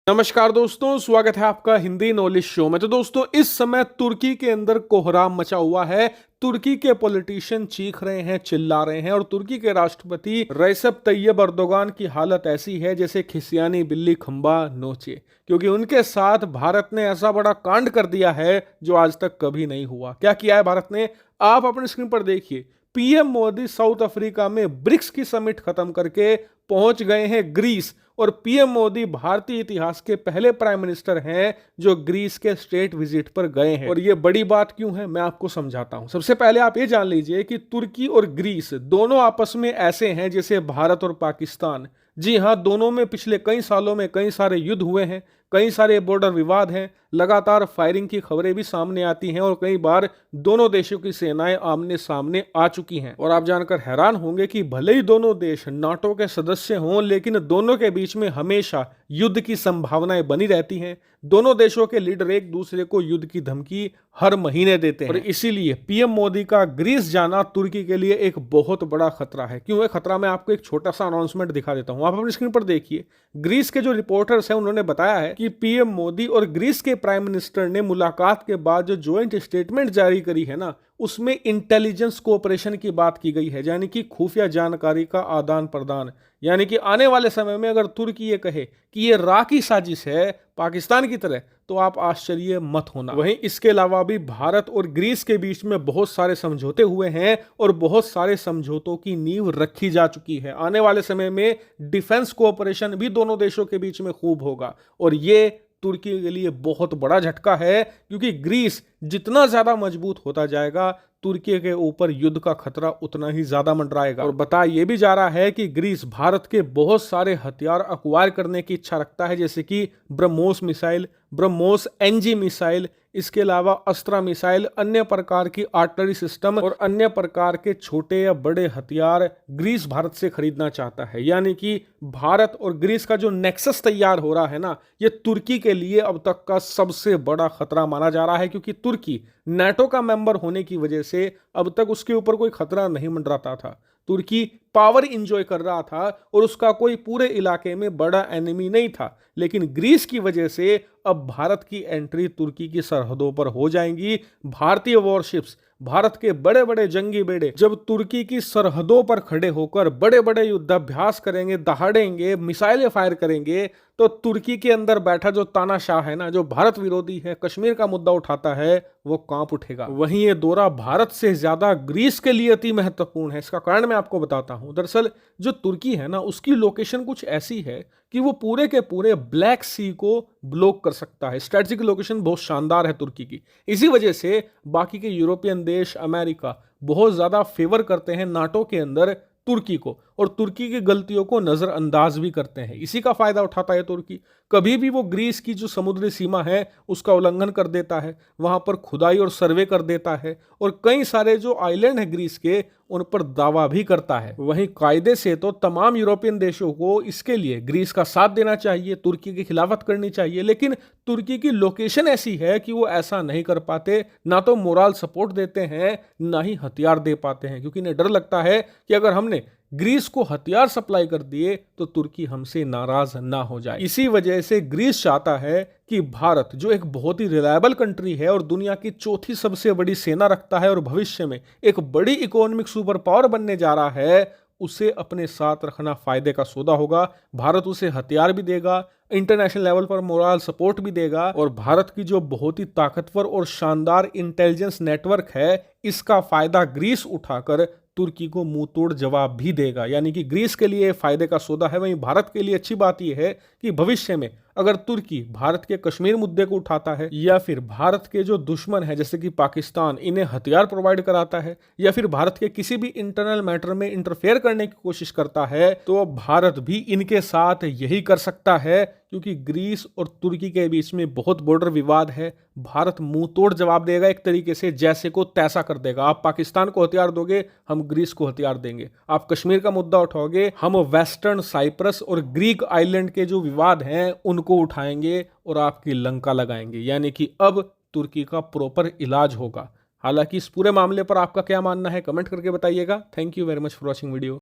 नमस्कार दोस्तों, स्वागत है आपका हिंदी नॉलेज शो में। तो दोस्तों, इस समय तुर्की के अंदर कोहराम मचा हुआ है। तुर्की के पॉलिटिशियन चीख रहे हैं, चिल्ला रहे हैं और तुर्की के राष्ट्रपति रेसेप तैयब अर्दोगान की हालत ऐसी है जैसे खिसियानी बिल्ली खंबा नोचे, क्योंकि उनके साथ भारत ने ऐसा बड़ा कांड कर दिया है जो आज तक कभी नहीं हुआ। क्या किया है भारत ने, आप अपनी स्क्रीन पर देखिए। पीएम मोदी साउथ अफ्रीका में ब्रिक्स की समिट खत्म करके पहुंच गए हैं ग्रीस, और पीएम मोदी भारतीय इतिहास के पहले प्राइम मिनिस्टर हैं जो ग्रीस के स्टेट विजिट पर गए हैं। और ये बड़ी बात क्यों है, मैं आपको समझाता हूं। सबसे पहले आप ये जान लीजिए कि तुर्की और ग्रीस दोनों आपस में ऐसे हैं जैसे भारत और पाकिस्तान। जी हां, दोनों में पिछले कई सालों में कई सारे युद्ध हुए हैं, कई सारे बॉर्डर विवाद हैं, लगातार फायरिंग की खबरें भी सामने आती हैं और कई बार दोनों देशों की सेनाएं आमने सामने आ चुकी हैं। और आप जानकर हैरान होंगे कि भले ही दोनों देश नाटो के सदस्य हों, लेकिन दोनों के बीच में हमेशा युद्ध की संभावनाएं बनी रहती हैं। दोनों देशों के लीडर एक दूसरे को युद्ध की धमकी हर महीने देते हैं और इसीलिए पीएम मोदी का ग्रीस जाना तुर्की के लिए एक बहुत बड़ा खतरा है। क्यों है खतरा, मैं आपको एक छोटा सा अनाउंसमेंट दिखा देता हूं, आप अपनी स्क्रीन पर देखिए। ग्रीस के जो रिपोर्टर्स हैं उन्होंने बताया है कि पीएम मोदी और ग्रीस के प्राइम मिनिस्टर ने मुलाकात के बाद जो ज्वाइंट स्टेटमेंट जारी करी है ना, उसमें इंटेलिजेंस कोऑपरेशन की बात की गई है, यानी कि खुफिया जानकारी का आदान प्रदान। यानी कि आने वाले समय में अगर तुर्की ये कहे कि ये राकी साजिश है पाकिस्तान की तरह, तो आप आश्चर्य मत होना। वहीं इसके अलावा भी भारत और ग्रीस के बीच में बहुत सारे समझौते हुए हैं और बहुत सारे समझौतों की नींव रखी जा चुकी है। आने वाले समय में डिफेंस कोऑपरेशन भी दोनों देशों के बीच में खूब होगा और ये तुर्की के लिए बहुत बड़ा झटका है, क्योंकि ग्रीस जितना ज्यादा मजबूत होता जाएगा, तुर्की के ऊपर युद्ध का खतरा उतना ही ज्यादा मंडराएगा। और बताया यह भी जा रहा है कि ग्रीस भारत के बहुत सारे हथियार अक्वायर करने की इच्छा रखता है, जैसे कि BrahMos missile, BrahMos NG missile, इसके अलावा अस्त्रा मिसाइल, अन्य प्रकार की आर्टिलरी सिस्टम और अन्य प्रकार के छोटे या बड़े हथियार ग्रीस भारत से खरीदना चाहता है। यानी कि भारत और ग्रीस का जो नेक्सस तैयार हो रहा है ना, ये तुर्की के लिए अब तक का सबसे बड़ा खतरा माना जा रहा है, क्योंकि तुर्की नाटो का मेंबर होने की वजह से अब तक उसके ऊपर कोई खतरा नहीं मंडराता था। तुर्की पावर इंजॉय कर रहा था और उसका कोई पूरे इलाके में बड़ा एनिमी नहीं था, लेकिन ग्रीस की वजह से अब भारत की एंट्री तुर्की की सरहदों पर हो जाएंगी। भारतीय वॉरशिप्स, भारत के बड़े बड़े जंगी बेड़े जब तुर्की की सरहदों पर खड़े होकर बड़े बड़े युद्धाभ्यास करेंगे, दहाड़ेंगे, मिसाइलें फायर करेंगे, तो तुर्की के अंदर बैठा जो तानाशाह है ना, जो भारत विरोधी है, कश्मीर का मुद्दा उठाता है, वो कांप उठेगा। वहीं ये दौरा भारत से ज्यादा ग्रीस के लिए अति महत्वपूर्ण है। इसका कारण मैं आपको बताता हूं। दरअसल जो तुर्की है ना, उसकी लोकेशन कुछ ऐसी है कि वो पूरे के पूरे ब्लैक सी को ब्लॉक कर सकता है। स्ट्रेटेजिक लोकेशन बहुत शानदार है तुर्की की। इसी वजह से बाकी के यूरोपियन देश, अमेरिका बहुत ज्यादा फेवर करते हैं नाटो के अंदर तुर्की को, और तुर्की की गलतियों को नजरअंदाज भी करते हैं। इसी का फायदा उठाता है तुर्की। कभी भी वो ग्रीस की जो समुद्री सीमा है उसका उल्लंघन कर देता है, वहां पर खुदाई और सर्वे कर देता है, और कई सारे जो आइलैंड है ग्रीस के उन पर दावा भी करता है। वहीं कायदे से तो तमाम यूरोपियन देशों को इसके लिए ग्रीस का साथ देना चाहिए, तुर्की की खिलाफत करनी चाहिए, लेकिन तुर्की की लोकेशन ऐसी है कि वो ऐसा नहीं कर पाते। ना तो मोरल सपोर्ट देते हैं, ना ही हथियार दे पाते हैं, क्योंकि इन्हें डर लगता है कि अगर हमने ग्रीस को हथियार सप्लाई कर दिए तो तुर्की हमसे नाराज ना हो जाए। इसी वजह से ग्रीस चाहता है कि भारत, जो एक बहुत ही रिलायबल कंट्री है और दुनिया की चौथी सबसे बड़ी सेना रखता है और भविष्य में एक बड़ी इकोनॉमिक सुपर पावर बनने जा रहा है, उसे अपने साथ रखना फायदे का सौदा होगा। भारत उसे हथियार भी देगा, इंटरनेशनल लेवल पर मोरल सपोर्ट भी देगा, और भारत की जो बहुत ही ताकतवर और शानदार इंटेलिजेंस नेटवर्क है, इसका फायदा ग्रीस उठाकर तुर्की को मुंह तोड़ जवाब भी देगा। यानी कि ग्रीस के लिए फायदे का सौदा है। वहीं भारत के लिए अच्छी बात यह है कि भविष्य में अगर तुर्की भारत के कश्मीर मुद्दे को उठाता है, या फिर भारत के जो दुश्मन है जैसे कि पाकिस्तान इन्हें हथियार प्रोवाइड कराता है, या फिर भारत के किसी भी इंटरनल मैटर में इंटरफेयर करने की कोशिश करता है, तो भारत भी इनके साथ यही कर सकता है, क्योंकि ग्रीस और तुर्की के बीच में बहुत बॉर्डर विवाद है। भारत मुंह तोड़ जवाब देगा, एक तरीके से जैसे को तैसा कर देगा। आप पाकिस्तान को हथियार दोगे, हम ग्रीस को हथियार देंगे। आप कश्मीर का मुद्दा उठाओगे, हम वेस्टर्न साइप्रस और ग्रीक आइलैंड के जो विवाद हैं उनको उठाएंगे और आपकी लंका लगाएंगे। यानी कि अब तुर्की का प्रॉपर इलाज होगा। हालांकि इस पूरे मामले पर आपका क्या मानना है, कमेंट करके बताइएगा। Thank you very much for watching video.